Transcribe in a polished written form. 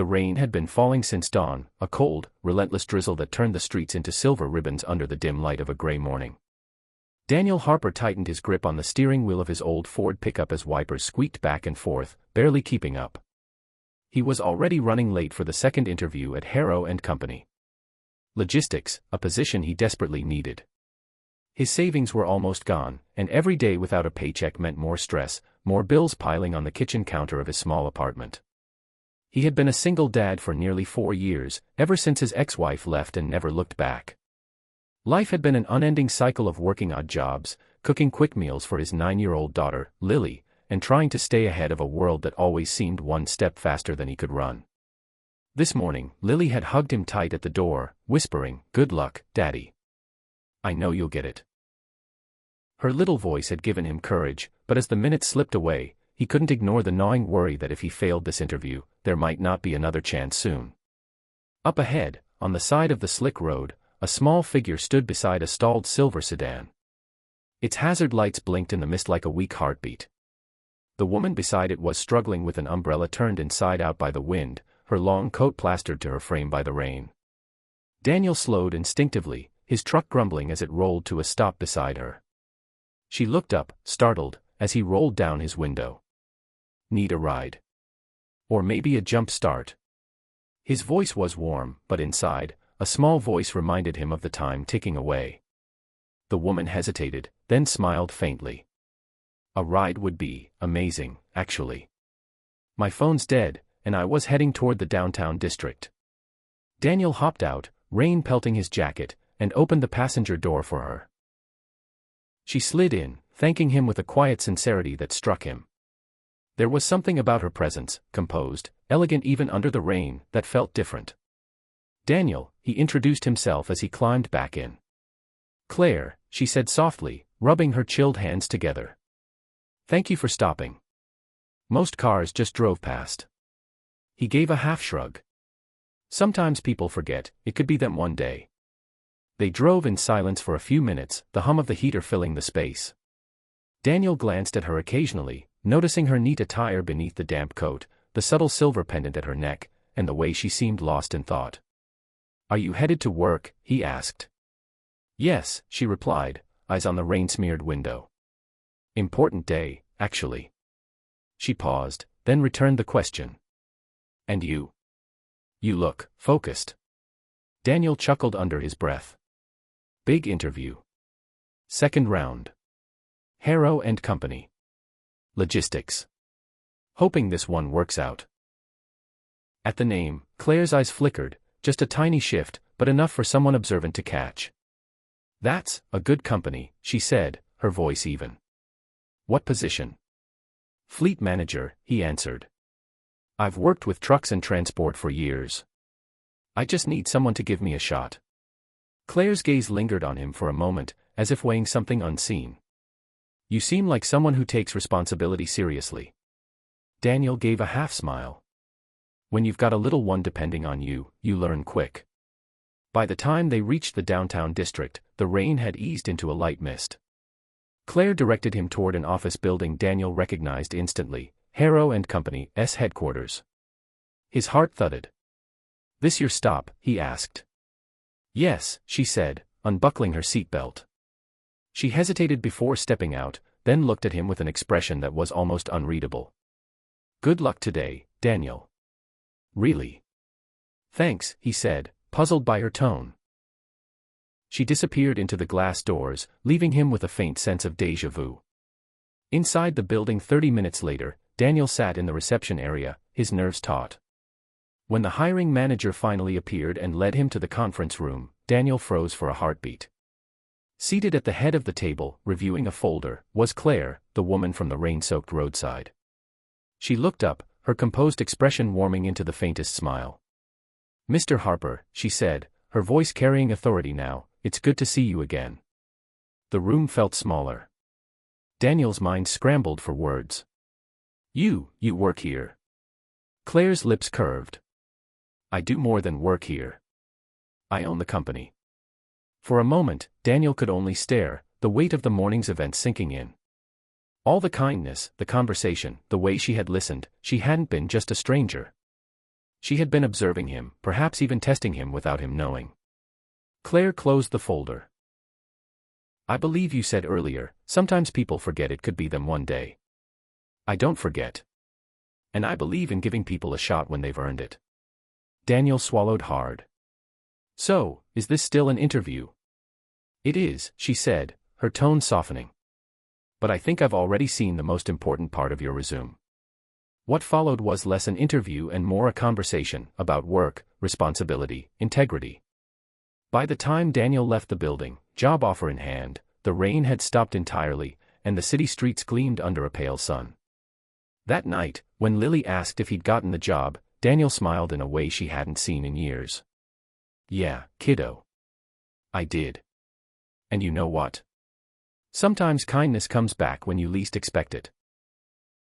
The rain had been falling since dawn, a cold, relentless drizzle that turned the streets into silver ribbons under the dim light of a gray morning. Daniel Harper tightened his grip on the steering wheel of his old Ford pickup as wipers squeaked back and forth, barely keeping up. He was already running late for the second interview at Harrow and Company. Logistics, a position he desperately needed. His savings were almost gone, and every day without a paycheck meant more stress, more bills piling on the kitchen counter of his small apartment. He had been a single dad for nearly 4 years, ever since his ex-wife left and never looked back. Life had been an unending cycle of working odd jobs, cooking quick meals for his 9-year-old daughter, Lily, and trying to stay ahead of a world that always seemed one step faster than he could run. This morning, Lily had hugged him tight at the door, whispering, "Good luck, Daddy. I know you'll get it." Her little voice had given him courage, but as the minutes slipped away, he couldn't ignore the gnawing worry that if he failed this interview, there might not be another chance soon. Up ahead, on the side of the slick road, a small figure stood beside a stalled silver sedan. Its hazard lights blinked in the mist like a weak heartbeat. The woman beside it was struggling with an umbrella turned inside out by the wind, her long coat plastered to her frame by the rain. Daniel slowed instinctively, his truck grumbling as it rolled to a stop beside her. She looked up, startled, as he rolled down his window. "Need a ride? Or maybe a jump start?" His voice was warm, but inside, a small voice reminded him of the time ticking away. The woman hesitated, then smiled faintly. "A ride would be amazing, actually. My phone's dead, and I was heading toward the downtown district." Daniel hopped out, rain pelting his jacket, and opened the passenger door for her. She slid in, thanking him with a quiet sincerity that struck him. There was something about her presence, composed, elegant even under the rain, that felt different. "Daniel," he introduced himself as he climbed back in. "Claire," she said softly, rubbing her chilled hands together. "Thank you for stopping. Most cars just drove past." He gave a half shrug. Sometimes people forget, it could be them one day. They drove in silence for a few minutes, the hum of the heater filling the space. Daniel glanced at her occasionally, noticing her neat attire beneath the damp coat, the subtle silver pendant at her neck, and the way she seemed lost in thought. "Are you headed to work?" he asked. "Yes," she replied, eyes on the rain-smeared window. "Important day, actually." She paused, then returned the question. "And you? You look focused." Daniel chuckled under his breath. "Big interview. Second round. Harrow and Company. Logistics. Hoping this one works out." At the name, Claire's eyes flickered, just a tiny shift, but enough for someone observant to catch. "That's a good company," she said, her voice even. "What position?" "Fleet manager," he answered. "I've worked with trucks and transport for years. I just need someone to give me a shot." Claire's gaze lingered on him for a moment, as if weighing something unseen. "You seem like someone who takes responsibility seriously." Daniel gave a half-smile. "When you've got a little one depending on you, you learn quick." By the time they reached the downtown district, the rain had eased into a light mist. Claire directed him toward an office building Daniel recognized instantly, Harrow and Company's headquarters. His heart thudded. "This your stop?" he asked. "Yes," she said, unbuckling her seatbelt. She hesitated before stepping out, then looked at him with an expression that was almost unreadable. "Good luck today, Daniel." "Really?" "Thanks," he said, puzzled by her tone. She disappeared into the glass doors, leaving him with a faint sense of déjà vu. Inside the building 30 minutes later, Daniel sat in the reception area, his nerves taut. When the hiring manager finally appeared and led him to the conference room, Daniel froze for a heartbeat. Seated at the head of the table, reviewing a folder, was Claire, the woman from the rain-soaked roadside. She looked up, her composed expression warming into the faintest smile. "Mr. Harper," she said, her voice carrying authority now, "it's good to see you again." The room felt smaller. Daniel's mind scrambled for words. You work here." Claire's lips curved. "I do more than work here. I own the company." For a moment, Daniel could only stare, the weight of the morning's events sinking in. All the kindness, the conversation, the way she had listened, she hadn't been just a stranger. She had been observing him, perhaps even testing him without him knowing. Claire closed the folder. I believe you said earlier, sometimes people forget it could be them one day. I don't forget. And I believe in giving people a shot when they've earned it. Daniel swallowed hard. So, is this still an interview? It is, she said, her tone softening. But I think I've already seen the most important part of your resume. What followed was less an interview and more a conversation about work, responsibility, integrity. By the time Daniel left the building, job offer in hand, the rain had stopped entirely, and the city streets gleamed under a pale sun. That night, when Lily asked if he'd gotten the job, Daniel smiled in a way she hadn't seen in years. Yeah, kiddo. I did. And you know what? Sometimes kindness comes back when you least expect it.